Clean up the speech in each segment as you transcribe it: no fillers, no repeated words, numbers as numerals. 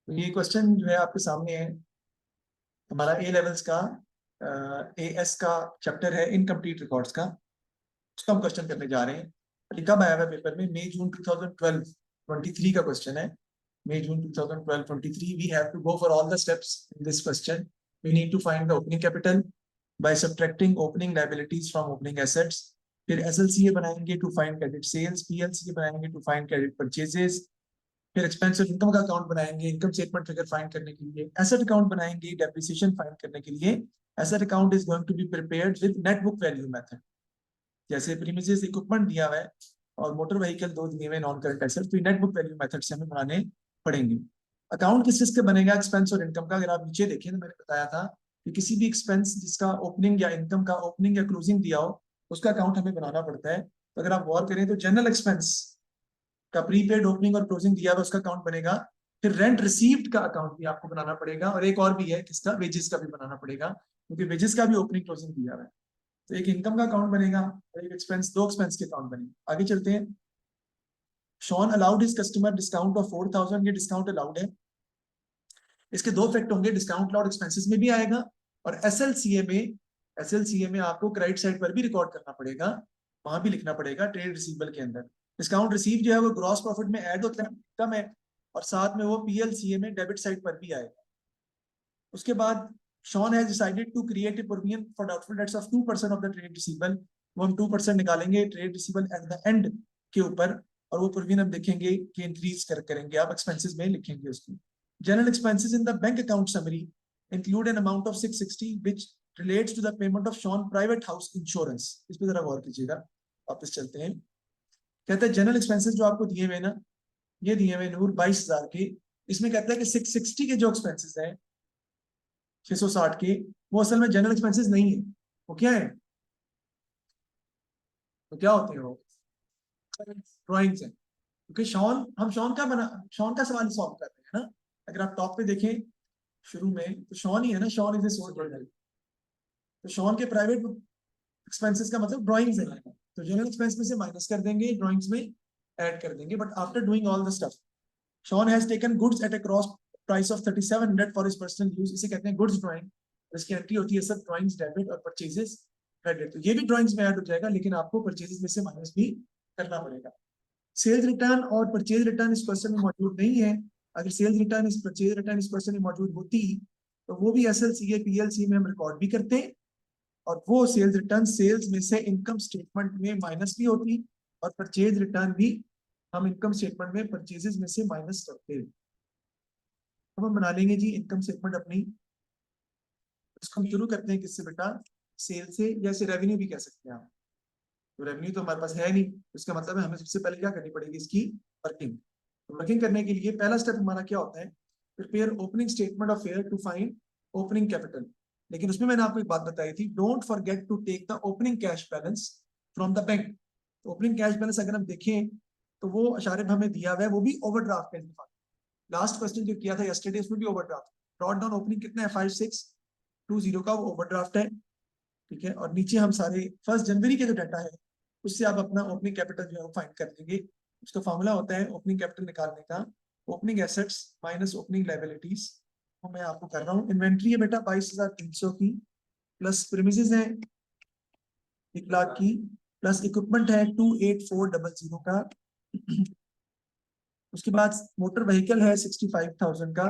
तो ये क्वेश्चन जो है आपके सामने है, हमारा ए लेवल्स का एएस का चैप्टर है इनकम्प्लीट रिकॉर्ड्स का। उसका हम क्वेश्चन करने जा रहे हैं। ये कब आया हुआ पेपर में? मई जून 2012 23 का क्वेश्चन है। May June 2012 23 we have to go for all the steps in this question. We need to find the opening capital by subtracting opening liabilities from opening assets. फिर एसएलसीए बनाएंगे to find credit sales, PLCA बनाएंगे to find credit purchases. फिर expense और income का account बनाएंगे income statement figure find करने के लिए। एसेट अकाउंट बनाएंगे डेप्रिसिएशन फाइंड करने के लिए। Asset account is going to be prepared with net book value method. जैसे प्रीमिसेस इक्विपमेंट दिया हुआ है और मोटर व्हीकल दो दिए हुए नॉन करंट एसेट, तो नेट बुक वैल्यू मेथड से हमें बनाने पड़ेंगे। अकाउंट किस चीज का बनेगा? एक्सपेंस और इनकम का। अगर आप नीचे देखें तो मैंने बताया था कि किसी भी एक्सपेंस जिसका ओपनिंग या इनकम का ओपनिंग या क्लोजिंग दिया हो उसका अकाउंट हमें बनाना पड़ता है। तो अगर आप गौर करें तो जनरल एक्सपेंस का प्रीपेड ओपनिंग और क्लोजिंग दिया हुआ उसका अकाउंट बनेगा। फिर रेंट रिसीव्ड का अकाउंट भी आपको बनाना पड़ेगा, और एक और भी है किसका, वेजेस का भी बनाना पड़ेगा, क्योंकि वेजेस का भी ओपनिंग क्लोजिंग दिया हुआ है। तो एक इनकम का अकाउंट बनेगा और एक एक्सपेंस, दो एक्सपेंस के अकाउंट बनेंगे। आगे चलते हैं। Shaun allowed his customer discount of 4000। ये डिस्काउंट अलाउड है। इसके दो इफेक्ट होंगे, डिस्काउंट अलाउड एक्सपेंसेस में भी आएगा और एसएलसीए में आपको क्रेडिट साइड पर भी रिकॉर्ड करना पड़ेगा, वहां भी लिखना पड़ेगा ट्रेड रिसीवेबल के अंदर। डिस्काउंट रिसीव जो है वो ग्रॉस प्रॉफिट में ऐड होता है, कम है, और साथ में वो पीएलसीए में डेबिट साइड पर भी आएगा। उसके बाद Shaun has decided to create a provision for doubtful debts of 2% of the trade receivable. वो हम 2% निकालेंगे trade receivable at the end के ऊपर, और वो प्रोविजन हम देखेंगे कि इंक्रीज करेंगे, आप एक्सपेंसेस में लिखेंगे उसको। General expenses in the bank account summary include an amount of 660 which relates to the payment of Shaun private house insurance. इस पे जरा गौर कीजिएगा। वापस चलते हैं। कहते हैं जनरल एक्सपेंसेस जो आपको दिए हुए ना, ये दिए हुए नूर 22,000 के। इसमें कहता है कि 660 के जो एक्सपेंसेस हैं, 660 के, वो असल में जनरल एक्सपेंसेस नहीं है। वो क्या है? तो क्या होते हैं वो? ड्राइंग्स हैं। क्योंकि शॉन का सवाल सॉल्व कर रहे हैं ना। अगर आप टॉप पे देखें शुरू में, तो शॉन ही है ना, Shaun is a source journal. तो शॉन के प्राइवेट एक्सपेंसेस का मतलब ड्राइंग्स है, तो जनरल एक्सपेंस में से माइनस कर देंगे, ड्राइंग्स में ऐड कर देंगे। But after doing all the stuff, Shaun has taken goods at a cross price of 3700 for his personal use. इसे कहते हैं गुड्स ड्राइंग। इसकी एंट्री होती है सब ड्राइंग्स डेबिट और परचेजेस क्रेडिट। तो ये भी ड्राइंग्स में ऐड हो जाएगा, लेकिन आपको परचेजेस में से माइनस भी करना पड़ेगा। सेल्स रिटर्न और परचेज रिटर्न इस क्वेश्चन में मौजूद नहीं है। अगर सेल्स रिटर्न इस परचेज रिटर्न इस क्वेश्चन में मौजूद होती तो वो भी एसएलसीए पीएलसी में हम रिकॉर्ड भी करते हैं, और वो सेल्स रिटर्न सेल्स में से इनकम स्टेटमेंट में माइनस भी होती, और परचेज रिटर्न भी हम इनकम स्टेटमेंट में परचेजेस में से माइनस करते हैं। अब हम बना लेंगे जी इनकम स्टेटमेंट अपनी। इसको हम शुरू करते हैं किससे बेटा? सेल से, या इसे रेवेन्यू भी कह सकते हैं आप। तो रेवेन्यू तो हमारे पास है नहीं, इसका मतलब है हमें सबसे पहले क्या करनी पड़ेगी? इसकी वर्किंग। तो वर्किंग करने के लिए पहला स्टेप हमारा क्या होता है? Prepare opening statement of fair to find opening capital. लेकिन उसमें मैंने आपको एक बात बताई थी, don't forget to take the opening cash balance from the bank. Opening cash balance अगर हम देखें तो वो अशारे में हमें दिया हुआ है, वो भी ओवरड्राफ्ट है। लास्ट क्वेश्चन जो किया था यस्टरडे, उसमें भी ओवरड्राफ्ट। ड्रॉट डाउन ओपनिंग कितना है? 5620 का, वो ओवरड्राफ्ट है। ठीक है, और नीचे हम सारे 1 जनवरी के जो डाटा है उससे आप अपना ओपनिंग कैपिटल जो है वो फाइंड कर लेंगे। उसका फॉर्मूला होता है ओपनिंग कैपिटल निकालने का, opening assets minus opening liabilities. तो मैं आपको कर रहा हूँ। इन्वेंट्री है बेटा 22,300 की, प्लस प्रीमिसेस है 1,00,000 की, प्लस इक्विपमेंट है 28,400 का। उसके बाद मोटर व्हीकल है 65,000 का।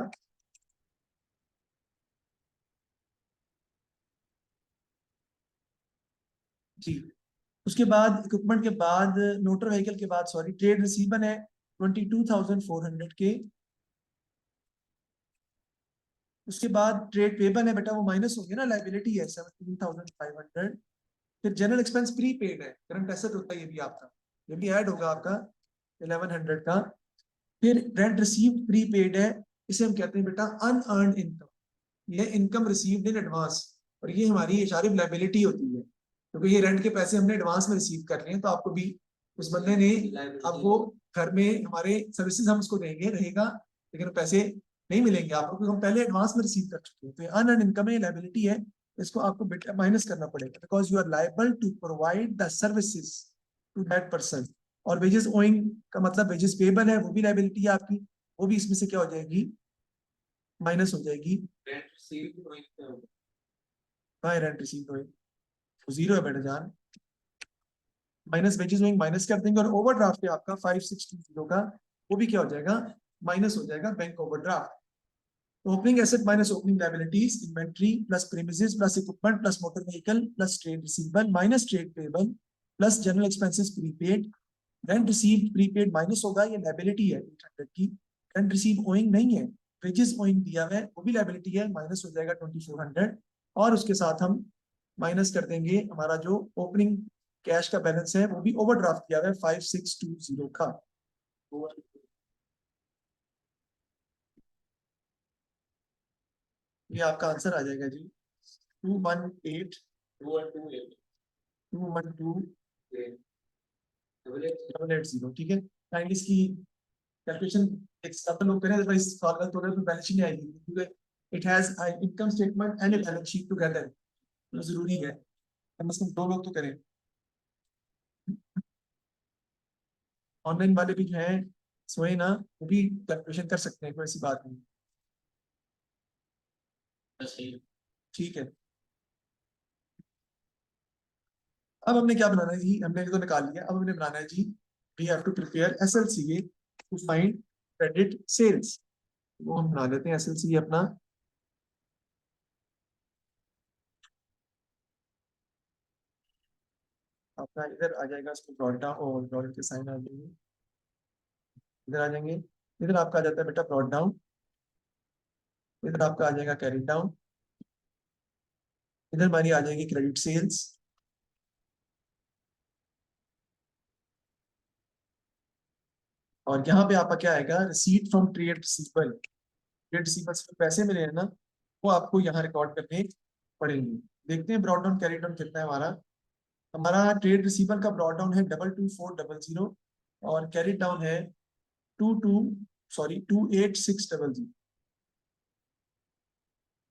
जी, उसके बाद इक्विपमेंट के बाद, मोटर व्हीकल के बाद सॉरी, ट्रेड रिसीवेबल है 22,400 के। उसके बाद ट्रेड पेबल है बेटा, वो माइनस हो गया ना, लाइबिलिटी है 17,500। फिर जनरल एक्सपेंस प्री पेड है, करंट एसेट होता है ये भी आपका, ये भी ऐड होगा आपका 1100 का। फिर रेंट रिसीव प्री पेड है, इसे हम कहते हैं बेटा अनअर्न्ड इनकम। ये इनकम रिसीव्ड इन एडवांस, और ये हमारी इशारिफ लाइबिलिटी होती है, क्योंकि ये रेंट के पैसे हमने एडवांस में रिसीव कर लिए हैं। तो आपको भी उस बंदे ने, अब वो घर में हमारे सर्विसेज हम उसको देंगे रहेगा, लेकिन पैसे नहीं मिलेंगे आपको, क्योंकि हम पहले एडवांस में रिसीव कर चुके हैं। तो ये अनअर्न्ड इनकम है, लाइबिलिटी है, इसको आपको माइनस करना पड़ेगा, because you are liable to provide the services to that person. और वेजेस ओइंग का मतलब वेजेस पेबल है, वो भी लाइबिलिटी है आपकी, वो भी इसमें से क्या हो जाएगी? माइनस हो जाएगी हाँ रेंट रिसीव तो जीरो है बेटा जान, माइनस वेजेस गोइंग माइनस कर देंगे, और ओवरड्राफ्ट है आपका 5620 का, वो भी क्या हो जाएगा, माइनस हो जाएगा bank overdraft. Opening asset minus opening liabilities, inventory plus premises plus equipment plus motor vehicle plus trade receivable minus trade payable plus general expenses prepaid, rent receive prepaid minus होगा, ये लायबिलिटी है 800 की, rent receive owing नहीं है, wages owing दिया हुआ है वो भी लायबिलिटी है, माइनस हो जाएगा 2400, और उसके साथ हम माइनस कर देंगे हमारा जो ओपनिंग कैश का बैलेंस है वो भी ओवरड्राफ्ट किया हुआ है 5620 का। ये आपका आंसर आ जाएगा जी 218,212,880, ठीक है। काइंडली इसकी कैलकुलेशन एक सब लोग करें, अदरवाइज सॉल्व गलत हो रहा है तो बैलेंस शीट नहीं आएगी, क्योंकि it has income statement and balance sheet together, तो जरूरी है कम से कम 2 लोग तो करें। ऑनलाइन वाले भी जो है सोए ना, वो भी कैलकुलेशन कर सकते हैं, कोई ऐसी बात नहीं, ठीक है। अब हमने क्या बनाना है जी, हमने तो निकाल लिया, अब हमने बनाना है जी, we have to prepare SLCA to find credit sales, वो हम बना लेते हैं एसएलसीए अपना। आपका इधर आ जाएगा, इसको ब्रॉड डाउन और डॉलर के साइन आ जाएंगे, इधर आ जाएंगे, इधर आपका आ जाता है बेटा ब्रॉड डाउन, इधर आपका आ जाएगा कैरी डाउन, इधर हमारी आ जाएगी क्रेडिट सेल्स, और यहाँ पे आपका क्या आएगा, receipt from trade receivable, trade receivable से पैसे मिले हैं ना, वो आपको यहाँ रिकॉर्ड करने पड़ेंगे। देखते हैं ब्रॉड डाउन कैरी डाउन कितना है हमारा, हमारा ट्रेड रिसीवेबल का ब्रॉड डाउन है 22400, और कैरी डाउन है 28600,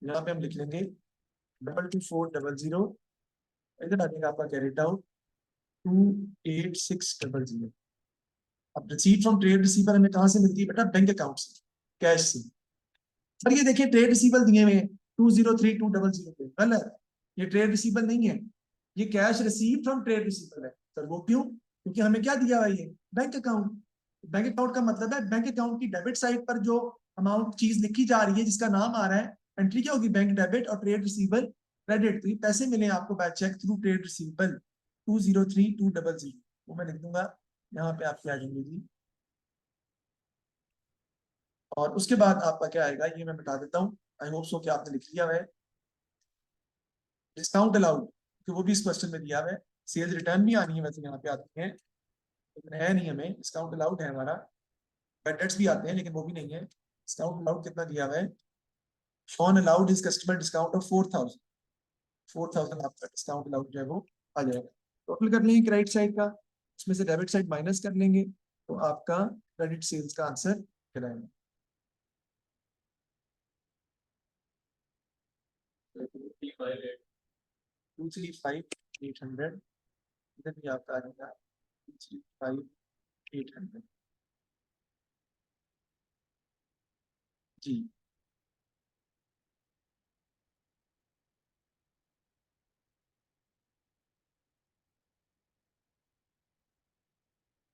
यहाँ पे हम लिख लेंगे 22400, इधर आ जाएगा आपका कैरी डाउन 28600। अब रिसीट फ्रॉम ट्रेड रिसीवर हमें कहाँ से मिलती है बेटा, बैंक अकाउंट से, कैश से। सर ये देखिए ट्रेड रिसीवल दिए हुए हैं 203200 पे, गलत, ये ट्रेड रिसीवल नहीं है, ये कैश रिसीव फ्रॉम ट्रेड रिसीवल है सर, वो क्यों, क्योंकि हमें क्या दिया हुआ है, ये बैंक अकाउंट, बैंक अकाउंट का मतलब है बैंक अकाउंट की डेबिट साइड पर जो अमाउंट चीज लिखी जा रही है जिसका नाम आ रहा है, एंट्री क्या होगी, बैंक डेबिट, और ट्रेड रिसीवल क्रेडिट, तो ये पैसे मिले आपको by cheque through trade receivable 203200, वो मैं लिख दूंगा यहाँ पे, आपके आ जाएंगे जी। और उसके बाद आपका क्या आएगा, ये मैं बता देता हूँ, आई होप सो कि आपने लिख लिया है, डिस्काउंट अलाउड, तो वो भी इस क्वेश्चन में दिया हुआ है, सेल्स रिटर्न भी आनी है वैसे यहाँ पे आती है, लेकिन है नहीं, हमें डिस्काउंट अलाउड है हमारा, क्रेडिट्स भी आते हैं लेकिन वो भी नहीं है। डिस्काउंट अलाउड कितना दिया हुआ है, Shaun allowed is customer discount of 4000 आपका डिस्काउंट अलाउड जो है वो आ जाएगा। टोटल कर लेंगे क्रेडिट साइड का, उसमें से डेबिट साइड माइनस कर लेंगे, तो आपका क्रेडिट सेल्स का आंसर कराएंगे 235,800, इधर भी आपका आ जाएगा 235,800 जी।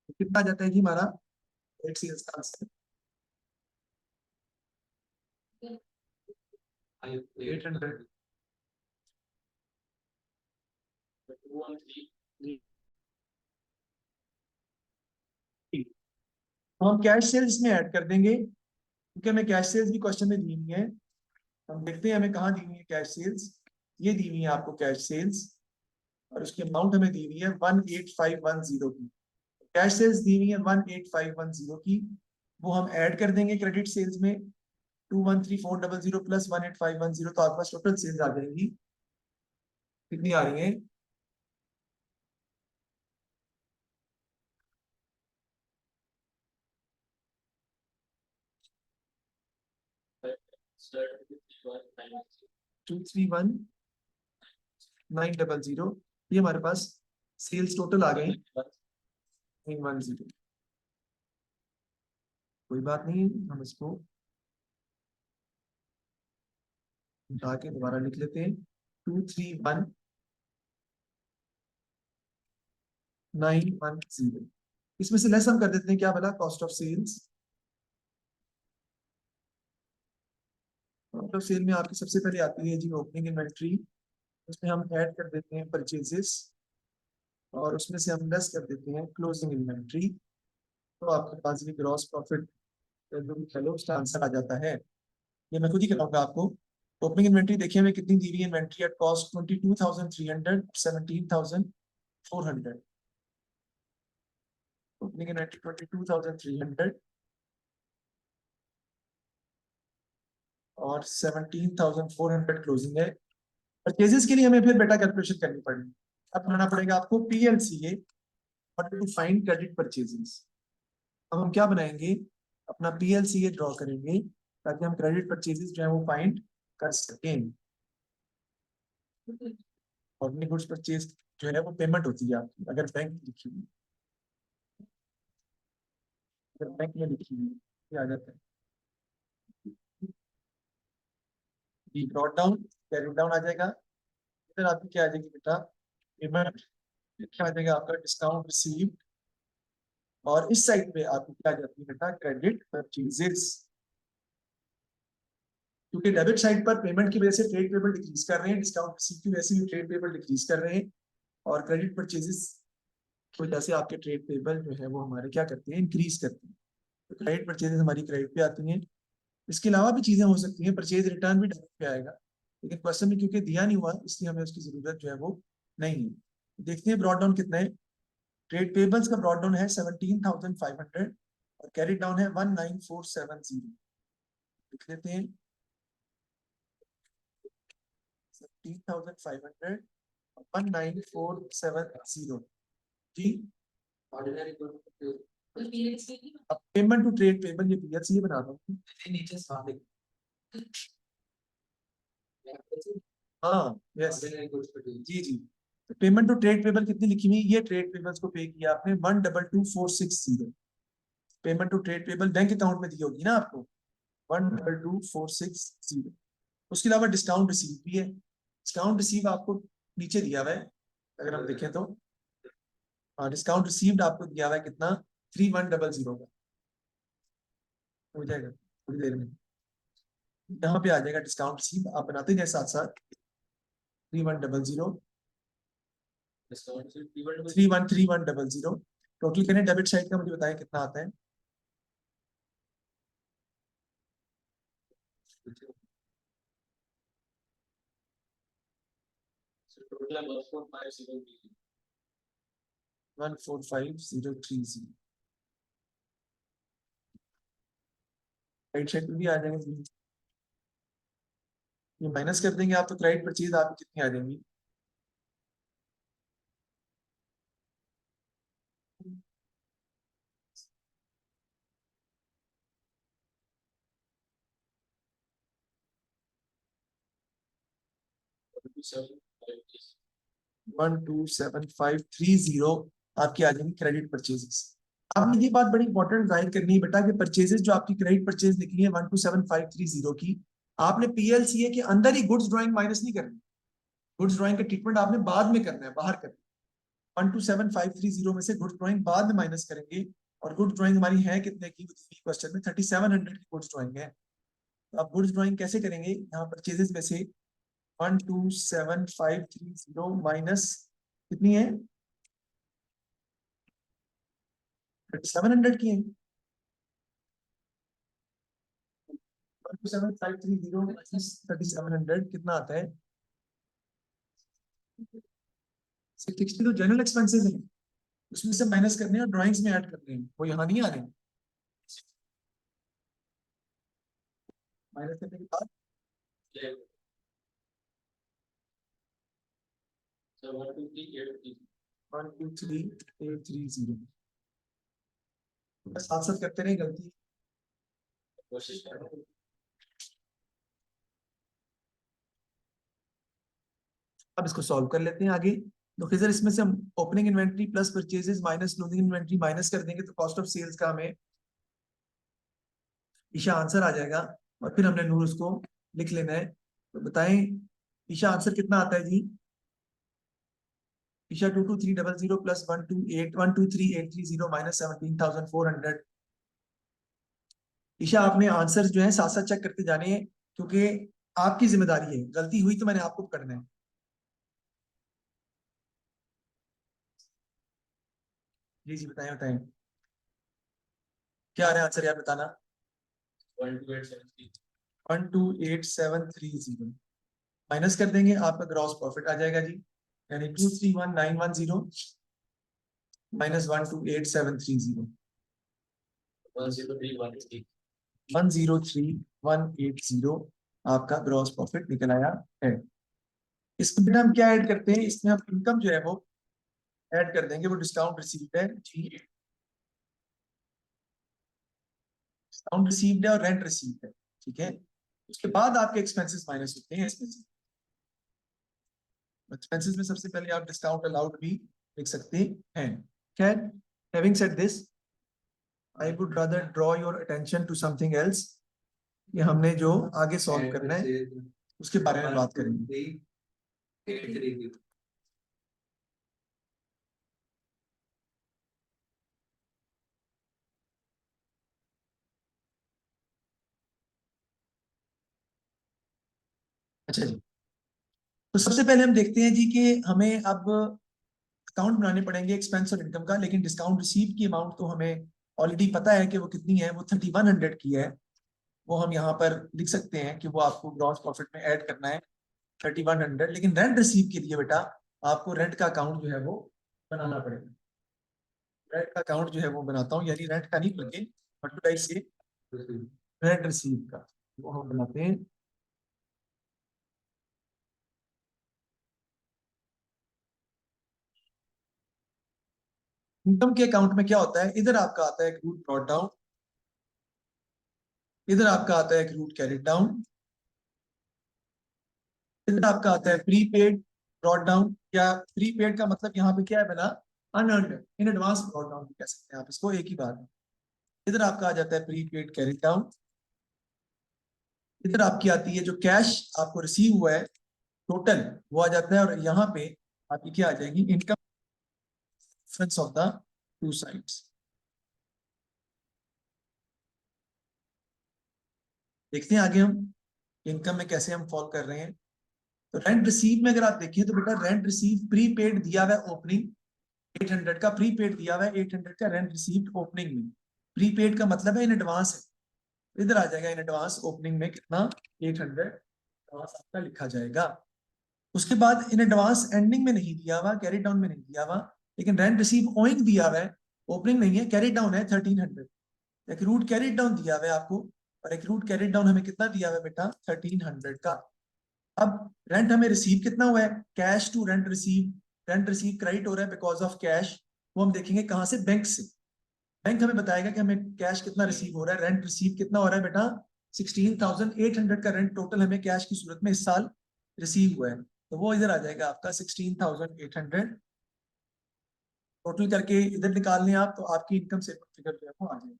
तो कितना आ जाता है जी हमारा क्रेडिट सेल्स का आंसर, 800। तो हम कैश सेल्स इसमें ऐड कर देंगे, क्योंकि हमें कैश सेल्स भी क्वेश्चन में दी हुई है, हम देखते हैं हमें कहाँ दी हुई है कैश सेल्स, ये दी हुई है आपको कैश सेल्स, और उसकी अमाउंट हमें दी हुई है 18510 की, कैश सेल्स दी हुई है 18510 की, वो हम ऐड कर देंगे क्रेडिट सेल्स में 213,400 प्लस 18510, तो आपके पास टोटल सेल्स आ जाएंगी, कितनी आ रही है, टू थ्री वन 900, ये हमारे पास सेल्स टोटल आ गए 910। कोई बात नहीं, हम इसको उठा के दोबारा लिख लेते हैं 231910। इसमें से लेस हम कर देते हैं, क्या बोला, cost of sales. Cost of sale में आपकी सबसे पहले आती है जी ओपनिंग इन्वेंट्री, उसमें हम ऐड कर देते हैं परचेजेस, और उसमें से हम लेस कर देते हैं क्लोजिंग इन्वेंट्री। तो आपके पास ये ग्रॉस प्रॉफिट जो भी चलो उसका आंसर आ जाता है। ये मैं खुद ही कराऊंगा आपको। ओपनिंग इन्वेंट्री देखिए हमें कितनी दी हुई है, inventory at cost 22,300, 17,400। Opening inventory 22,300 और 17,400 क्लोजिंग है। परचेजेस के लिए हमें फिर बेटा कैलकुलेशन करनी पड़ेगी। अब बनाना पड़ेगा आपको पीएलसीए टू फाइंड क्रेडिट परचेजेस। अब हम क्या बनाएंगे, अपना पीएलसीए ड्रॉ करेंगे ताकि हम क्रेडिट परचेजेस जो है वो फाइंड कर सकें। और गुड्स परचेज जो है वो पेमेंट होती है आपकी, अगर बैंक लिखी हुई, अगर बैंक में लिखी हुई ये आ जाता है। B brought down, carry down आ जाएगा। इधर आपकी क्या आ जाएगी बेटा, पेमेंट। क्या आ जाएगा आपका, डिस्काउंट रिसीव। और इस साइड पे आपकी क्या आ जाती है बेटा, क्रेडिट परचेजेस। क्योंकि डेबिट साइड पर पेमेंट की वजह से ट्रेड पेबल डिक्रीज कर रहे हैं, डिस्काउंट रिसीव की वजह से भी ट्रेड पेबल डिक्रीज कर रहे हैं, और क्रेडिट परचेजेस की वजह से आपके ट्रेड पेबल जो है वो हमारे क्या करते हैं, इंक्रीज करते हैं। तो क्रेडिट परचेजेस हमारी क्रेडिट पे आती हैं। इसके अलावा भी चीजें हो सकती हैं, परचेज रिटर्न भी डेबिट पे आएगा, लेकिन क्वेश्चन में क्योंकि दिया नहीं हुआ इसलिए हमें उसकी जरूरत जो है वो नहीं है। देखते हैं ब्रॉड डाउन कितना है। ट्रेड पेबल्स का ब्रॉड डाउन है 17,500 और कैरी डाउन है 19,470। लिख लेते हैं 17,500 19,470 जी। अब पेमेंट टू ट्रेड पेबल ये पीएलसी बना रहा हूँ नीचे सामने। हाँ यस जी जी। पेमेंट टू ट्रेड पेबल कितनी लिखी हुई, ये ट्रेड पेबल्स को पे किया आपने 122,460। Payment to trade payable bank account में दी होगी ना आपको 122,460। उसके अलावा डिस्काउंट रिसीव भी है। डिस्काउंट रिसीव आपको नीचे दिया हुआ है, अगर हम देखें तो हाँ डिस्काउंट रिसीव्ड आपको दिया हुआ है कितना, 3100 का। हो जाएगा थोड़ी देर में, यहाँ पे आ जाएगा डिस्काउंट रिसीव, आप बनाते जाए साथ साथ 3100 313100। टोटल करें डेबिट साइड का, मुझे बताएं कितना आता है। टोटल 145030। राइट साइड पे भी आ जाएंगे, ये माइनस कर देंगे आप तो क्रेडिट परचेज आपकी कितनी आ जाएंगी, one two seven five three zero आपकी आ जाएंगी क्रेडिट परचेजेस। आपने ये बात बड़ी इंपॉर्टेंट जाहिर करनी है बेटा कि परचेजेस जो आपकी क्रेडिट परचेज निकली है 127,530 की, आपने पीएलसीए के अंदर ही गुड्स ड्राइंग माइनस नहीं करनी। गुड्स ड्राइंग का ट्रीटमेंट आपने बाद में करना है, बाहर करना है। 127,530 में से गुड्स ड्राइंग बाद में माइनस करेंगे। और गुड्स ड्राइंग हमारी है कितने की, क्वेश्चन में 3700 की गुड्स ड्राइंग है। तो आप गुड्स ड्राइंग कैसे करेंगे, यहाँ परचेजेस में से 127,530 माइनस कितनी है, 3700 की है। 127,530 माइनस 3700 कितना आता है, 660। तो जनरल एक्सपेंसेस है, उसमें से माइनस करने हैं और ड्राइंग्स में ऐड करने हैं, वो यहाँ नहीं आ रहे हैं। माइनस करने के बाद 123,830। साथ साथ करते रहे, गलती कोशिश करें। अब इसको सॉल्व कर लेते हैं आगे। तो फिर इसमें से हम opening inventory plus purchases minus closing inventory minus कर देंगे तो कॉस्ट ऑफ सेल्स का हमें ईशा आंसर आ जाएगा। और फिर हमने नूर उसको लिख लेना है तो बताएं ईशा, आंसर कितना आता है जी? Isha 22300 plus 123,830 minus 17,400। ईशा आपने आंसर जो है साथ साथ चेक करते जाने हैं, क्योंकि आपकी जिम्मेदारी है, गलती हुई तो मैंने आपको करना है। जी जी बताएं बताएं, क्या आ रहा है आंसर यार बताना। 128,730 माइनस कर देंगे, आपका ग्रॉस प्रॉफिट आ जाएगा जी, यानी 231,910 माइनस 128,730 103,180 आपका ग्रॉस प्रॉफिट निकल आया है। इसमें हम क्या ऐड करते हैं, इसमें हम इनकम जो है वो ऐड कर देंगे, वो डिस्काउंट रिसीव्ड है जी, डिस्काउंट रिसीव्ड है और रेंट रिसीव्ड है, ठीक है। उसके बाद आपके एक्सपेंसेस माइनस होते हैं इसमें से। एक्सपेंसेस में सबसे पहले आप डिस्काउंट अलाउड भी लिख सकते हैं। खैर, having said this, I would rather draw your attention to something else. ये हमने जो आगे सॉल्व करना है उसके बारे में बात करेंगे। अच्छा जी, तो सबसे पहले हम देखते हैं जी कि हमें अब अकाउंट बनाने पड़ेंगे एक्सपेंस और इनकम का, लेकिन डिस्काउंट रिसीव की अमाउंट तो हमें ऑलरेडी पता है कि वो कितनी है, वो 3100 की है। वो हम यहाँ पर लिख सकते हैं कि वो आपको ग्रॉस प्रॉफिट में ऐड करना है 3100, लेकिन रेंट रिसीव के लिए बेटा आपको रेंट का अकाउंट जो है वो बनाना पड़ेगा। रेंट का अकाउंट जो है वो बनाता हूँ, यानी रेंट का नहीं बल्कि मल्टीप्लाई से रेंट रिसीव का वो हम बनाते हैं। इनकम के अकाउंट में क्या होता है, इधर आपका आता है रूट ब्रॉट डाउन, इधर आपका आता है रूट कैरिड डाउन, इधर आपका आता है प्रीपेड ब्रॉट डाउन। या प्रीपेड का मतलब यहाँ पे क्या है बना, unearned, in advance brought down कह सकते हैं आप इसको, एक ही बात है। इधर आपका आ जाता है प्रीपेड कैरिड डाउन, इधर आपकी आती है जो कैश आपको रिसीव हुआ है टोटल, वो आ जाता है, और यहाँ पे आपकी क्या आ जाएगी, income difference of the two sides. देखते हैं आगे हम इनकम में कैसे हम फॉलो कर रहे हैं। तो रेंट रिसीव में अगर आप देखिए तो बेटा रेंट रिसीव प्रीपेड दिया हुआ है ओपनिंग 800 का, प्रीपेड दिया हुआ है 800 का रेंट रिसीव्ड ओपनिंग में। प्रीपेड का मतलब है इन एडवांस है, इधर आ जाएगा इन एडवांस ओपनिंग में कितना, 800 एडवांस आपका लिखा जाएगा। उसके बाद इन एडवांस एंडिंग में नहीं दिया हुआ, कैरी डाउन में नहीं दिया हुआ, लेकिन रेंट रिसीव ओइंग दिया हुआ है, ओपनिंग नहीं है, कैरी डाउन है 1300। एक रूट कैरी डाउन दिया हुआ है आपको, और एक रूट कैरी डाउन हमें कितना दिया हुआ है बेटा, 1300 का। अब रेंट हमें रिसीव कितना हुआ है, cash to rent receive, rent receive credit हो रहा है बिकॉज ऑफ कैश, वो हम देखेंगे कहां से, बैंक से। बैंक हमें बताएगा कि हमें कैश कितना रिसीव हो रहा है, रेंट रिसीव कितना हो रहा है बेटा, 16,800 का रेंट टोटल हमें कैश की सूरत में इस साल रिसीव हुआ है, तो वो इधर आ जाएगा आपका 16,800। टोटल करके इधर निकाल लें आप, तो आपकी इनकम से फिगर जो है वो आ जाएगी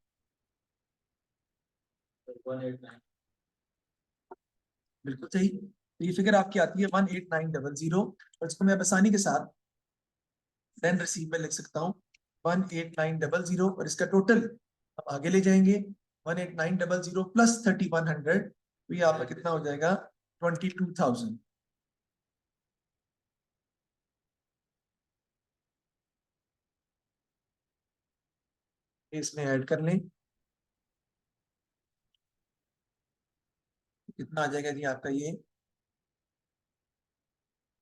189। बिल्कुल सही, तो ये फिगर आपकी आती है 18900, और इसको मैं आसानी के साथ रेंट रिसीव में लिख सकता हूँ 18900, और इसका टोटल हम आगे ले जाएंगे 18900 प्लस 3100, तो ये आपका कितना हो जाएगा, 22,000। इसमें ऐड कर लें, कितना आ जाएगा जी आपका ये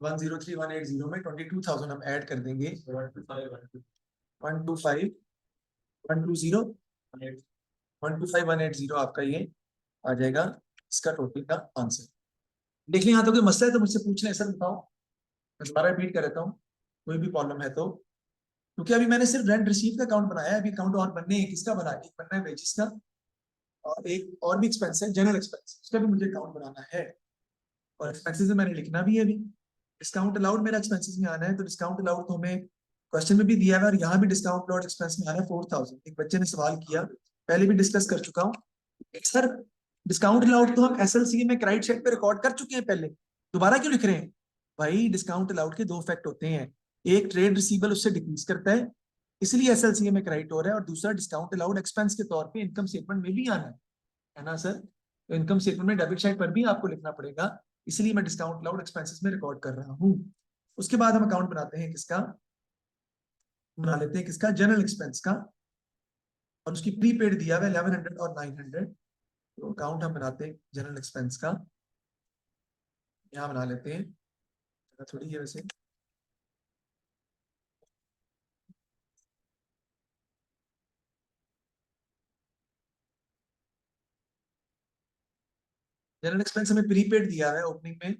103,180 में 22,000 हम ऐड कर देंगे, 125,120 आपका ये आ जाएगा इसका टोटल का आंसर। देख लें यहाँ तो कोई मसला है तो मुझसे पूछ लें, सर बताओ, मैं दोबारा रिपीट कर देता हूँ, कोई भी प्रॉब्लम है तो। क्योंकि अभी मैंने सिर्फ रेंट रिसीव का अकाउंट बनाया है, अभी अकाउंट और बनने हैं, किसका बना है, एक बनना है वेजेस का, और एक और भी एक्सपेंस है जनरल एक्सपेंस, उसका भी मुझे अकाउंट बनाना है, और एक्सपेंसेस में मैंने लिखना भी है अभी। डिस्काउंट अलाउड मेरा एक्सपेंसेस में आना है, तो डिस्काउंट अलाउड तो हमें क्वेश्चन में भी दिया है, और यहाँ भी डिस्काउंट अलाउड एक्सपेंस में आना है 4,000। एक बच्चे ने सवाल किया, पहले भी डिस्कस कर चुका हूँ सर, डिस्काउंट अलाउड तो हम एसएलसीए में क्रेडिट साइड पे रिकॉर्ड कर चुके हैं पहले, दोबारा क्यों लिख रहे हैं? भाई डिस्काउंट अलाउड के दो इफेक्ट होते हैं, एक ट्रेड रिसीवेबल उससे डिक्रीज करता है इसलिए एसएलसीए में क्रेडिट हो रहा है, और दूसरा डिस्काउंट अलाउड एक्सपेंस के तौर पे इनकम स्टेटमेंट में भी आना है ना सर? तो इनकम स्टेटमेंट में डेबिट साइड पर भी आपको लिखना पड़ेगा, इसलिए मैं डिस्काउंट अलाउड एक्सपेंसेस में रिकॉर्ड कर रहा हूँ। उसके बाद हम अकाउंट बनाते हैं किसका, बना लेते हैं किसका, जनरल एक्सपेंस का, और उसकी प्रीपेड दिया हुआ 1100 और 900, तो अकाउंट हम बनाते हैं जनरल एक्सपेंस का, यहाँ बना लेते हैं, थोड़ी है वैसे। जनरल एक्सपेंस हमें प्रीपेड दिया है ओपनिंग में,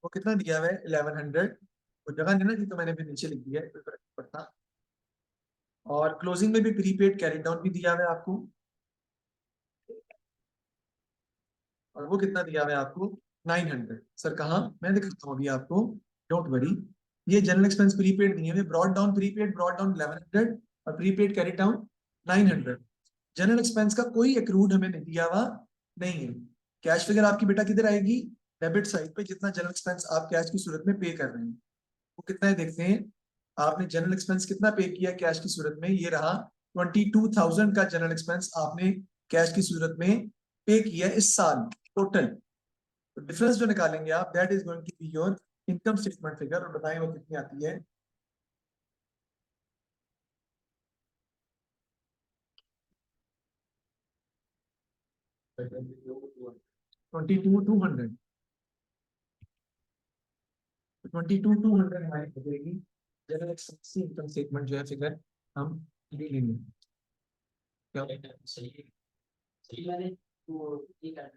वो कितना दिया हुआ है 1100, वो जगह नहीं ना जी, तो मैंने भी नीचे लिख दिया है, कोई फर्क नहीं पड़ता। और क्लोजिंग में भी प्रीपेड कैरी डाउन भी दिया हुआ है आपको, और वो कितना दिया हुआ है आपको 900। सर कहाँ, मैं दिखाता हूँ अभी आपको, डोंट वरी। ये जनरल एक्सपेंस प्रीपेड दिए हुए, brought down prepaid brought down 1100 और prepaid carry down 900। General expense का कोई एक्रूड हमें नहीं दिया हुआ नहीं है। कैश फिगर आपकी बेटा किधर आएगी, डेबिट साइड पे, जितना जनरल एक्सपेंस आप कैश की सूरत में पे कर रहे हैं वो कितना है देखते हैं। आपने जनरल एक्सपेंस कितना पे किया कैश की सूरत में, ये रहा 22,000 का जनरल एक्सपेंस आपने कैश की सूरत में पे किया इस साल टोटल। तो डिफरेंस जो निकालेंगे आप, that is going to be your income statement figure, और बताएं वो कितनी आती है। ट्वेंटी टू 200, 22,200 हमारी हो जाएगी जनरल एक्सपेंस इनकम स्टेटमेंट जो है फिगर हम ले लेंगे। क्या सही है, सही मैंने तो ये कर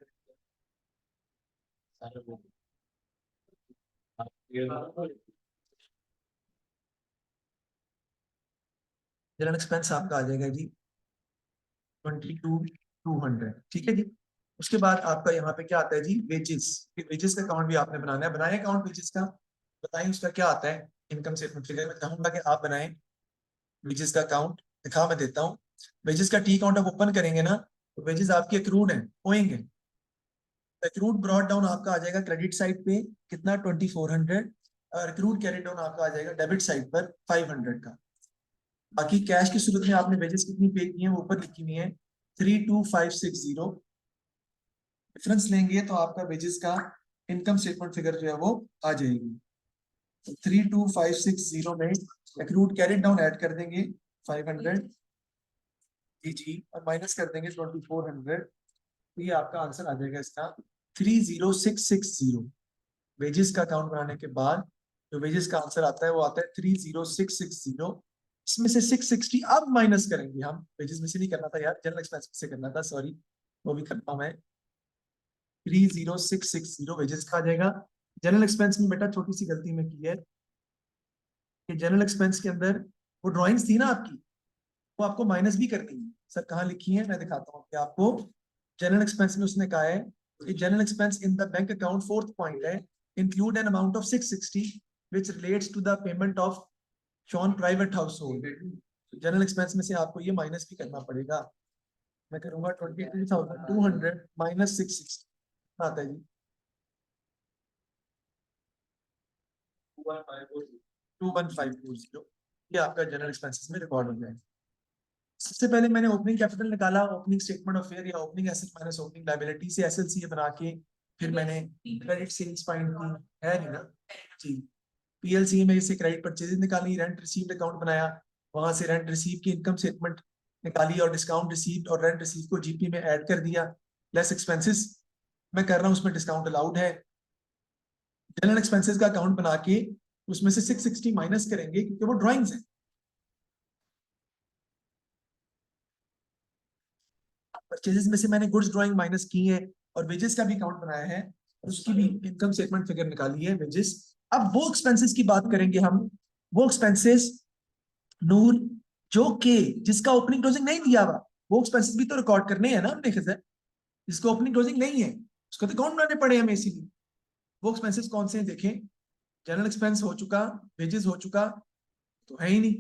सारे लोग जनरल एक्सपेंस आपका आ जाएगा जी 22,200, ठीक है जी। उसके बाद आपका यहाँ पे क्या आता है जी, वेजेस। वेजेस का अकाउंट भी आपने बनाना है, बनाए अकाउंट वेजेस का, बताएं उसका क्या आता है इनकम स्टेटमेंट फिगर में, चाहूंगा कि आप बनाएं वेजेस का अकाउंट, दिखा मैं देता हूँ। वेजेस का टी अकाउंट आप ओपन करेंगे ना, तो वेजेस आपके अक्रूड है, होएंगे। रिक्रूट ब्रॉड डाउन आपका आ जाएगा क्रेडिट साइड पे कितना 2400, और रिक्रूट कैरी डाउन आपका आ जाएगा डेबिट साइड पर 500 का। बाकी कैश की सूरत में आपने वेजेस कितनी पे की है वो ऊपर लिखी हुई है 32560। डिफरेंस लेंगे तो आपका वेजेस का इनकम स्टेटमेंट फिगर जो है वो आ जाएगी। तो 32560 में रिक्रूट कैरी डाउन ऐड कर देंगे 500 जी जी, और माइनस कर देंगे 2400, तो ये आपका आंसर आ जाएगा इसका 30660। वेजेस का अकाउंट बनाने के बाद जो वेजेस का आंसर आता है वो आता है 30660। इसमें से 660 अब माइनस करेंगे हम, वेजेस में से नहीं करना था यार, जनरल एक्सपेंस से करना था, सॉरी, वो भी करता हूं मैं। 30660 वेजेस का आ जाएगा। जनरल एक्सपेंस में बेटा छोटी सी गलती में की है कि जनरल एक्सपेंस के अंदर वो ड्राइंग्स थी ना आपकी, वो आपको माइनस भी करनी है। सर कहाँ लिखी है, मैं दिखाता हूँ कि आपको। जनरल एक्सपेंस में उसने कहा है कि general expense in the bank account, fourth point है, include an amount of 660 which relates to the payment of Shawn private house hold. General expense में से आपको ये माइनस भी करना पड़ेगा। मैं करूंगा 22,200 माइनस 660 आता है जी 21540। ये आपका जनरल एक्सपेंसेस में रिकॉर्ड हो जाएगा। सबसे पहले मैंने ओपनिंग कैपिटल निकाला, ओपनिंग स्टेटमेंट ऑफ फेयर या opening asset minus opening liability से एसएलसीए बना के, फिर मैंने क्रेडिट सेल्स फाइंड की है नहीं ना जी। पीएलसी में इसे क्रेडिट परचेजेस निकाली, रेंट रिसीव्ड अकाउंट बनाया, वहां से रेंट रिसीव की इनकम स्टेटमेंट निकाली, और डिस्काउंट रिसीव्ड और रेंट रिसीव को जीपी में ऐड कर दिया, लेस एक्सपेंसेस मैं कर रहा हूँ उसमें डिस्काउंट अलाउड है। जनरल एक्सपेंसेस का अकाउंट बना के उसमें से 660 माइनस करेंगे क्योंकि वो ड्राइंग्स है। परचेजेस में से मैंने गुड्स ड्राइंग माइनस की है, और वेजेस का भी अकाउंट बनाया है, और उसकी भी इनकम स्टेटमेंट फिगर निकाली है वेजेस। अब वो एक्सपेंसेस की बात करेंगे हम, वो एक्सपेंसेस नूर जो के जिसका ओपनिंग क्लोजिंग नहीं दिया हुआ, वो एक्सपेंसेस भी तो रिकॉर्ड करने हैं ना हमने खैर, जिसका ओपनिंग क्लोजिंग नहीं है उसको तो अकाउंट बनाने पड़े हमें, इसीलिए वो एक्सपेंसेस कौन से हैं देखें। जनरल एक्सपेंस हो चुका, वेजेस हो चुका, तो है ही नहीं।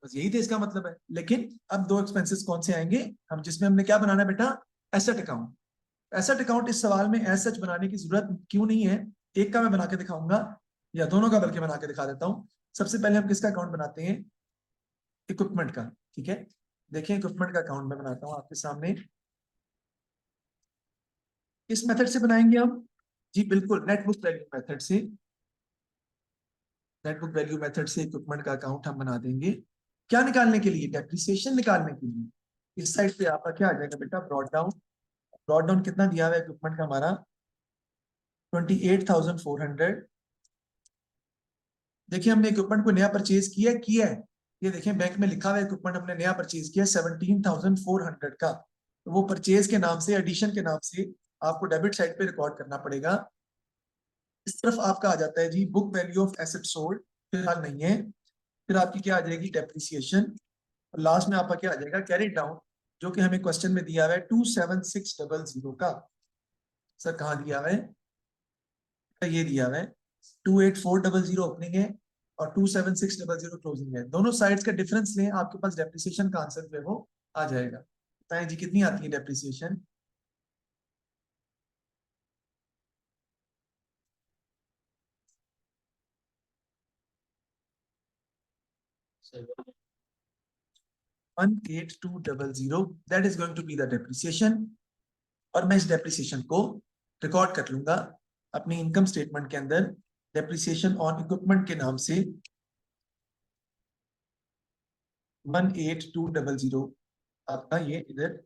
बस यही थे इसका मतलब है। लेकिन अब दो एक्सपेंसेस कौन से आएंगे हम, जिसमें हमने क्या बनाना है बेटा, एसेट अकाउंट। एसेट अकाउंट इस सवाल में एज सच बनाने की जरूरत क्यों नहीं है, एक का मैं बना के दिखाऊंगा या दोनों का बल्कि बना के दिखा देता हूं। सबसे पहले हम किसका अकाउंट बनाते हैं, इक्विपमेंट का। ठीक है, देखिए इक्विपमेंट का अकाउंट मैं बनाता हूं आपके सामने। किस मेथड से बनाएंगे हम, जी बिल्कुल नेट बुक वैल्यू मेथड से। नेट बुक वैल्यू मेथड से इक्विपमेंट का अकाउंट हम बना देंगे। क्या निकालने के लिए, डेप्रिसिएशन निकालने के लिए। इस साइड पे आपका क्या आ जाएगा बेटा, ब्रॉड डाउन। ब्रॉड डाउन कितना दिया हुआ है इक्विपमेंट का हमारा, 28,400। देखिए हमने इक्विपमेंट को नया परचेज किया है। ये देखिए बैंक में लिखा हुआ है इक्विपमेंट हमने नया परचेज किया 17,400 का। तो वो परचेज के नाम से, एडिशन के नाम से आपको डेबिट साइड पे रिकॉर्ड करना पड़ेगा। इस तरफ आपका आ जाता है जी book value of asset sold, फिलहाल नहीं है। फिर आपकी क्या आ जाएगी, डेप्रिसिएशन। और लास्ट में आपका क्या आ जाएगा, कैरी डाउन, जो कि हमें क्वेश्चन में दिया हुआ है 27600 का। सर कहाँ दिया हुआ है, ये दिया हुआ है 28400 ओपनिंग है और 27600 क्लोजिंग है। दोनों साइड्स का डिफरेंस लें, आपके पास डेप्रिसिएशन का आंसर जो है वो आ जाएगा। बताएं जी कितनी आती है depreciation. One 8200, that is going to be the depreciation. और मैं इस डेप्रिसिएशन को रिकॉर्ड कर लूंगा अपनी इनकम स्टेटमेंट के अंदर, डेप्रिसिएशन ऑन इक्विपमेंट के नाम से 18200 आपका ये इधर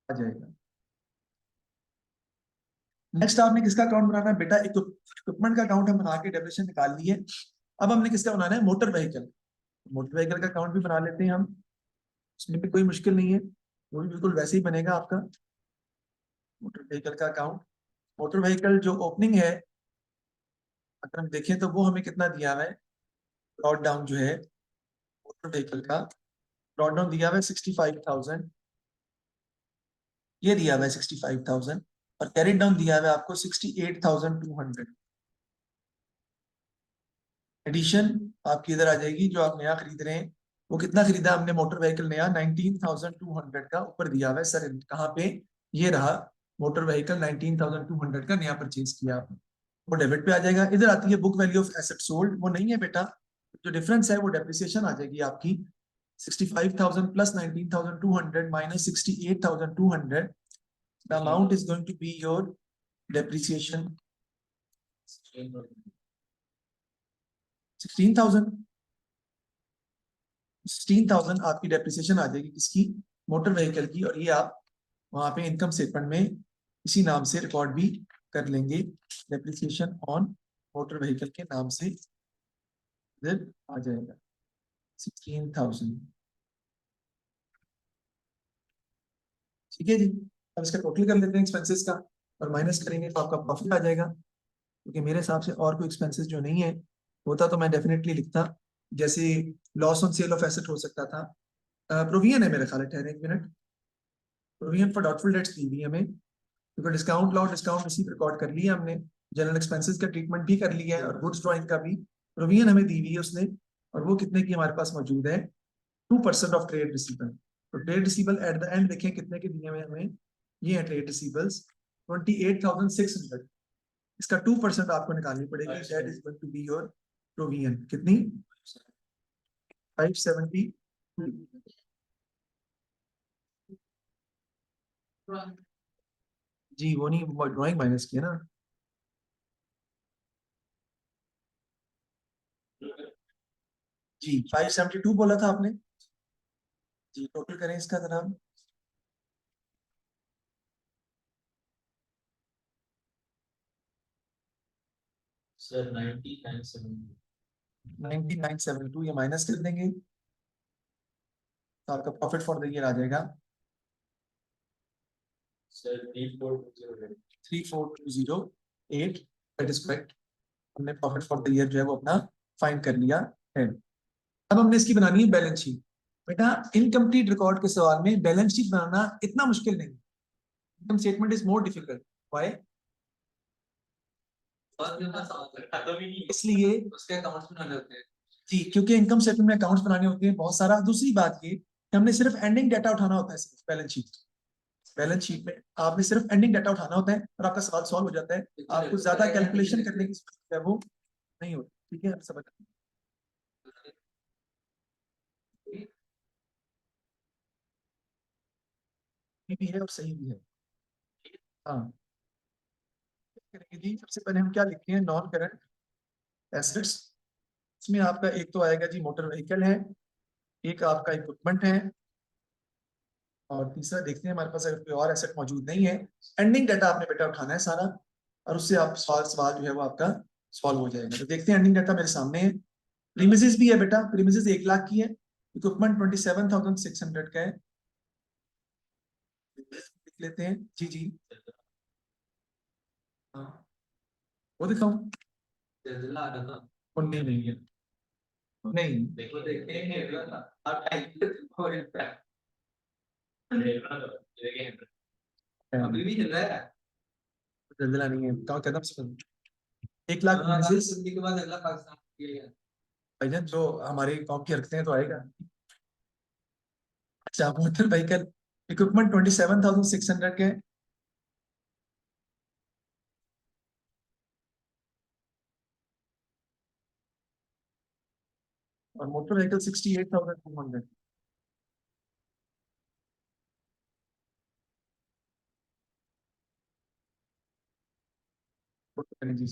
आ जाएगा। नेक्स्ट आपने किसका अकाउंट बनाना है बेटा, इक्विपमेंट का अकाउंट हम बना के डेप्रिसिएशन निकाल लिए। अब हमने किसका बनाना है, मोटर व्हीकल। मोटर व्हीकल का अकाउंट भी बना लेते हैं हम, उसमें भी कोई मुश्किल नहीं है, वो भी बिल्कुल वैसे ही बनेगा आपका मोटर व्हीकल का अकाउंट। मोटर व्हीकल जो ओपनिंग है अगर हम देखें तो वो हमें कितना दिया हुआ है, ब्रॉड डाउन जो है मोटर व्हीकल का, ब्रॉड डाउन दिया हुआ है 65,000, ये दिया हुआ है 65,000। और कैरिड डाउन दिया हुआ है आपको 68,200। एडिशन आपकी इधर आ जाएगी, जो आप नया खरीद रहे हैं वो कितना खरीदा हमने मोटर व्हीकल नया, 19,200 का ऊपर दिया हुआ है सर कहाँ पे, ये रहा मोटर व्हीकल 19,200 का नया परचेज किया आपने, वो डेबिट पे आ जाएगा। इधर आती है book value of asset sold, वो नहीं है बेटा, जो डिफरेंस है वो डेप्रिसिएशन आ जाएगी आपकी 65,000 plus 19,200 minus 68,200, the amount is going to be your depreciation 16,000। 16,000 आपकी डेप्रिसिएशन आ जाएगी किसकी, मोटर व्हीकल की। और ये आप वहां पे इनकम स्टेटमेंट में इसी नाम से रिकॉर्ड भी कर लेंगे, डेप्रिसिएशन ऑन मोटर व्हीकल के नाम से इधर आ जाएगा 16,000। ठीक है जी, अब इसका टोटल कर लेते हैं एक्सपेंसेस का और माइनस करेंगे तो आपका प्रॉफिट आ जाएगा। क्योंकि मेरे हिसाब से और कोई एक्सपेंसेस जो नहीं है, होता तो मैं डेफिनेटली लिखता, जैसे loss on sale of asset हो सकता था। प्रोविजन है मेरे ख्याल है, ठहरे एक minute, provision for doubtful debts दी हुई हमें, क्योंकि डिस्काउंट लॉ डिस्काउंट रिसीव रिकॉर्ड कर लिया हमने, जनरल एक्सपेंसेस का ट्रीटमेंट भी कर लिया है और गुड्स ड्रॉइंग का भी प्रोविजन हमें दी हुई है उसने। और वो कितने की हमारे पास मौजूद है, 2% ऑफ ट्रेड रिसीबल। तो trade receivable eight the and देखें कितने के दिए हुए हमें, ये है ट्रेड रिसीबल्स 28,600। इसका 2% आपको निकालनी पड़ेगी, that is going to be your provision. कितनी, 570। जी वो नहीं, ड्राइंग माइनस किया ना, जी 572 बोला था आपने। जी टोटल करें इसका जरा, सर 9972 9972 ये माइनस कर देंगे तो आपका प्रॉफिट फॉर द ईयर आ जाएगा सर 3420 34208। दैट इज करेक्ट, हमने प्रॉफिट फॉर द ईयर जो है वो अपना फाइंड कर लिया है। अब हमने इसकी बनानी है बैलेंस शीट। बेटा इनकम्प्लीट रिकॉर्ड के सवाल में बैलेंस शीट बनाना इतना मुश्किल नहीं, income statement is more difficult. Why, और भी खत्म ही नहीं इसलिए उसके अकाउंट्स बनाने होते हैं। जी, क्योंकि इनकम स्टेटमेंट में अकाउंट्स बनाने होते हैं बहुत सारा। दूसरी बात ये कि हमने सिर्फ एंडिंग डाटा उठाना होता है, सिर्फ बैलेंस शीट में आपने सिर्फ एंडिंग डाटा उठाना होता है और आपका सवाल सॉल्व हो जाता है। आपको ज्यादा कैलकुलेशन करने की जरूरत है वो नहीं होती। ठीक है, आप समझ भी है और सही भी है। हाँ, करेंगे जी। सबसे पहले हम क्या लिखते हैं, नॉन करंट एसेट्स। इसमें आपका एक तो आएगा जी मोटर व्हीकल है, एक आपका इक्विपमेंट है, और तीसरा देखते हैं हमारे पास अगर कोई और एसेट मौजूद नहीं है। एंडिंग डाटा आपने बेटा उठाना है सारा, और उससे आप सवाल सवाल जो है वो आपका सॉल्व हो जाएगा। तो देखते हैं, एंडिंग डाटा मेरे सामने है। प्रीमिसेस भी है बेटा, प्रीमिसेस 1 लाख की है, इक्विपमेंट 27,600 का है। लिख लेते हैं जी जी। हाँ, वो दिखाऊं? नहीं नहीं है, नहीं देखो देखेंगे अभी भी चल रहा है। जल्दला नहीं है, कहाँ कदम से 1 लाख प्रीमिसेस के बाद अगला पाकिस्तान किया गया। भाईजान, जो हमारे कॉम की रखते हैं तो आएगा। अच्छा, मोटर व्हीकल इक्विपमेंट 27,600 के है, और मोटर व्हीकल 68,200। जी,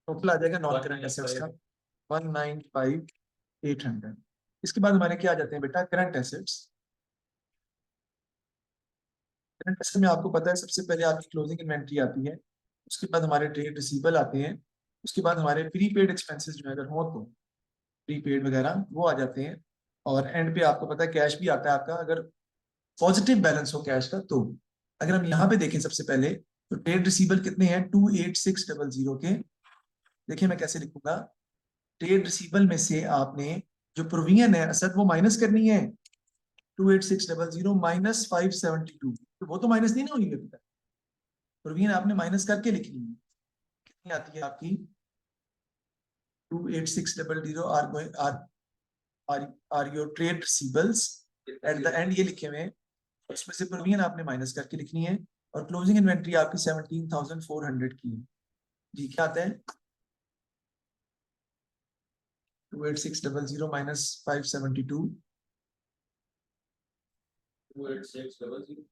टोटल आ जाएगा नॉन करंट एसेट्स का 195,800। इसके बाद हमारे क्या आ जाते हैं बेटा, करंट एसेट्स। करंट एसेट में आपको पता है सबसे पहले आपकी क्लोजिंग इन्वेंट्री आती है, उसके बाद हमारे ट्रेड रिसीवेबल आते हैं, उसके बाद हमारे प्रीपेड एक्सपेंसेस जो है अगर हो तो प्रीपेड वगैरह वो आ जाते हैं, और एंड पे आपको पता है कैश भी आता है आपका, अगर पॉजिटिव बैलेंस हो कैश का तो। अगर हम यहाँ पे देखें सबसे पहले, तो ट्रेड रिसीवेबल कितने हैं, 28600 के। देखिए मैं कैसे लिखूंगा, ट्रेड रिसीवेबल में से आपने जो प्रोविजन है असद वो माइनस करनी है, 28600 माइनस 572, तो वो तो माइनस नहीं ना होगी बेटा, प्रोविजन आपने माइनस करके लिखनी है। कितनी आती है आपकी, 28600 are your trade receivables at the end, ये लिखे हुए हैं। उसमें से प्रोविजन आपने माइनस करके लिखनी है, और क्लोजिंग इन्वेंट्री आपकी 17,400 की है। जी क्या आता है, 28600 माइनस 572, 28600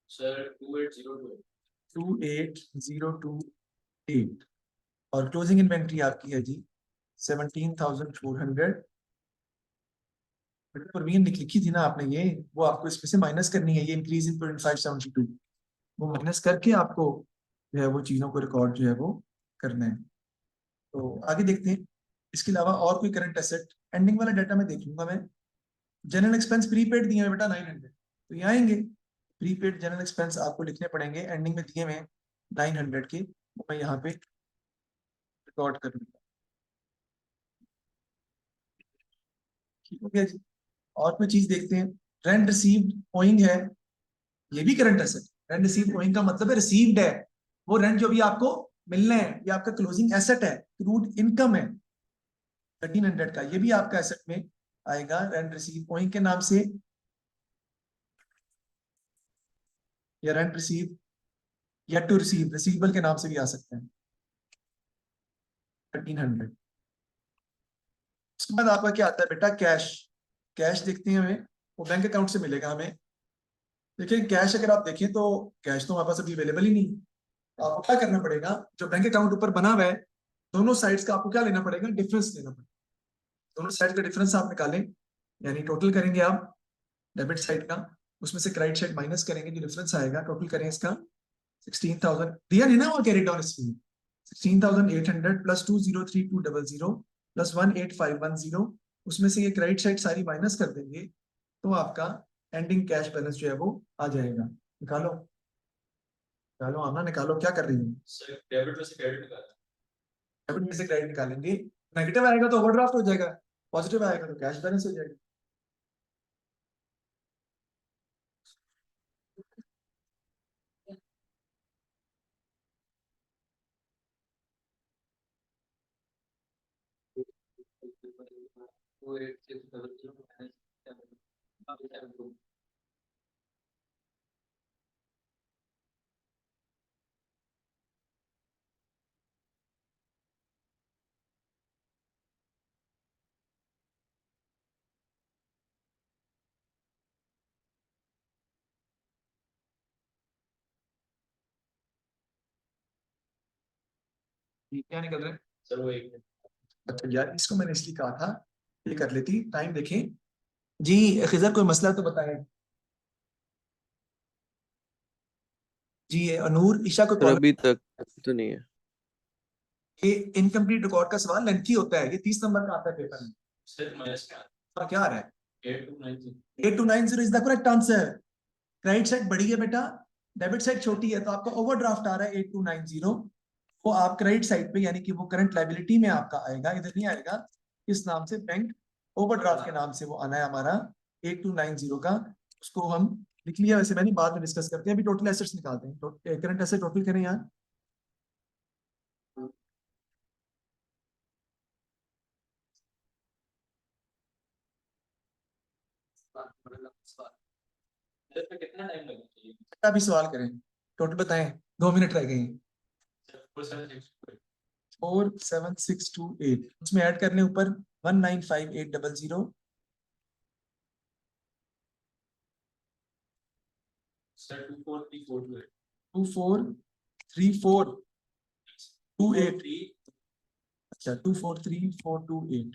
सर 2802 28028, और क्लोजिंग इन्वेंट्री आपकी है जी 17,400। प्रोविजन लिखी थी ना आपने, ये वो आपको इसमें से माइनस करनी है, ये इंक्रीज इन 572, वो माइनस करके आपको जो है वो चीजों को रिकॉर्ड जो है वो करना है। तो आगे देखते हैं, इसके अलावा और कोई करंट एसेट एंडिंग वाला डाटा में देख लूंगा मैं। जनरल एक्सपेंस प्रीपेड दिए हुए बेटा 900, तो ये आएंगे प्रीपेड जनरल एक्सपेंस आपको लिखने पड़ेंगे, एंडिंग में दिए हुए 900 के, वो मैं यहाँ पे रिकॉर्ड कर लूंगा। ठीक हो गया जी। और कोई चीज देखते हैं, रेंट रिसीव्ड ओइंग है, ये भी current asset. Rent received owing का मतलब है रिसीव्ड है, वो रेंट जो भी आपको मिलना है, ये आपका क्लोजिंग एसेट है, क्रूड इनकम है 1300 का, ये भी आपका एसेट में आएगा रेंट रिसीव ओइंग के नाम से, या रेंट रिसीव या टू रिसीव रिसीवेबल के नाम से भी आ सकते हैं 1300। उसके बाद आपका क्या आता है बेटा, कैश। कैश देखते हैं हमें, वो बैंक अकाउंट से मिलेगा हमें। देखिए कैश अगर आप देखें तो कैश तो हमारे पास अभी अवेलेबल ही नहीं, तो आपको क्या करना पड़ेगा, जो बैंक अकाउंट ऊपर बना हुआ है दोनों साइड्स का आपको क्या लेना पड़ेगा, डिफरेंस लेना पड़ेगा। दोनों साइड का डिफरेंस आप निकालें, यानी टोटल करेंगे आप डेबिट साइड का, उसमें से क्रेडिट साइड माइनस करेंगे, जो डिफरेंस आएगा टोटल करें इसका 16,000 दिया नहीं ना वो कैरी डाउन इसमें, 16,800 प्लस 203,200 प्लस 18510, उसमें से ये क्रेडिट साइड सारी माइनस कर देंगे, तो आपका एंडिंग कैश बैलेंस जो है वो आ जाएगा। निकालो निकालो, आना निकालो, क्या कर रही है, सर डेबिट में से क्रेडिट निकालना। डेबिट में से क्रेडिट निकालेंगे, नेगेटिव आएगा तो ओवरड्राफ्ट हो जाएगा, पॉजिटिव आएगा तो कैश बैलेंस हो जाएगा। Two eight six double zero minus seven two क्या निकल रहा है? सर वो एक अच्छा यार, इसको मैंने इसलिए कहा था, ये कर लेती। टाइम देखें जी। खिजर कोई मसला तो बताएं जी। अनूर, ईशा को सर प्रॉब्लम? अभी तक तो नहीं है। ये इनकम्प्लीट रिकॉर्ड का सवाल लेंथी होता है, ये 30 नंबर का आता है पेपर में। सर माइनस क्या हाँ, क्या आ रहा है? 8290 8290 is the correct answer. Credit side बड़ी है बेटा, डेबिट साइड छोटी है, तो आपका ओवरड्राफ्ट आ रहा है 8290। वो आप क्रेडिट साइड पे, यानी कि वो करंट लायबिलिटी में आपका आएगा, इधर नहीं आएगा। इस नाम से बैंक ओवरड्राफ्ट के नाम से वो आना है हमारा 8290 का। उसको हम लिख लिया, वैसे मैंने बाद में डिस्कस करते हैं। अभी टोटल एसेट्स निकालते हैं, करंट एसेट टोटल करें यहाँ। कितना टाइम लगेगा चाहिए? अभी सवाल करें, टोटल बताएं, 2 मिनट रह गए हैं। 47628 उसमें ऐड करने ऊपर 195800। सर 24342 2434228। अच्छा, 243428।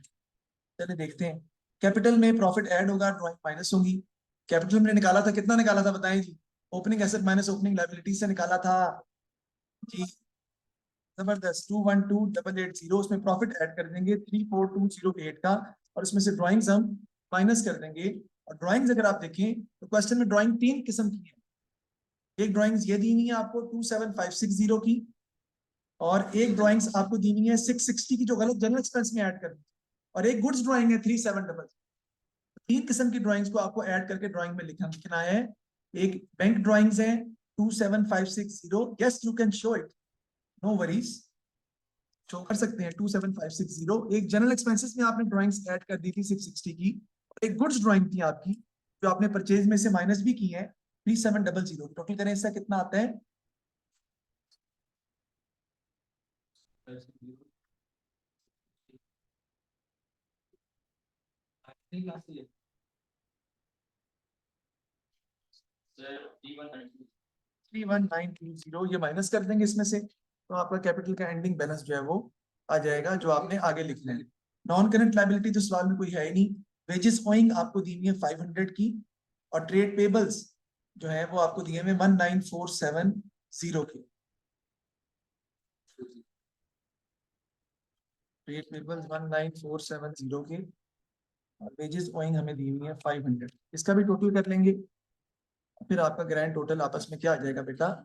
चलिए देखते हैं। कैपिटल में प्रॉफिट ऐड होगा, ड्राइंग माइनस होगी। कैपिटल में निकाला था, कितना निकाला था बताएं जी? Opening asset minus opening liability से निकाला था जी। जबरदस्त। 212880, उसमें प्रॉफिट ऐड कर देंगे 34208 का, और उसमें से ड्राइंग्स हम माइनस कर देंगे। और ड्राइंग्स अगर आप देखें तो क्वेश्चन में ड्राइंग 3 किस्म की है। एक ड्राइंग्स ये दी हुई है आपको 27560 की, और एक ड्राइंग्स आपको दी हुई है 660 की, जो गलत जनरल एक्सपेंस में ऐड कर दी, और एक गुड्स ड्राइंग है 3700। 3 किस्म की ड्राइंग्स को आपको ऐड करके ड्राइंग में लिखना है। एक बैंक ड्राइंग्स है 27560, yes you can show it, no worries, show कर सकते हैं 27560। एक जनरल एक्सपेंसेस में आपने ड्राइंग्स ऐड कर दी थी 660 की, और एक गुड्स ड्राइंग थी आपकी जो आपने परचेज में से माइनस भी की है 3700। टोटल करें, इसका कितना आता है? सर 3190 31920। ये माइनस कर देंगे इसमें से, तो आपका कैपिटल का एंडिंग बैलेंस जो है वो आ जाएगा, जो आपने आगे लिखना है। नॉन करंट लायबिलिटी तो सवाल में कोई है ही नहीं। वेजेस ओइंग आपको दी हुई है 500 की, और ट्रेड पेबल्स जो है वो आपको दिए हुए 19470 के। ट्रेड पेबल्स 19470 के, और वेजेस ओइंग हमें दी हुई है 500। इसका भी टोटल कर लेंगे, फिर आपका ग्रैंड टोटल आपस में क्या आ जाएगा बेटा?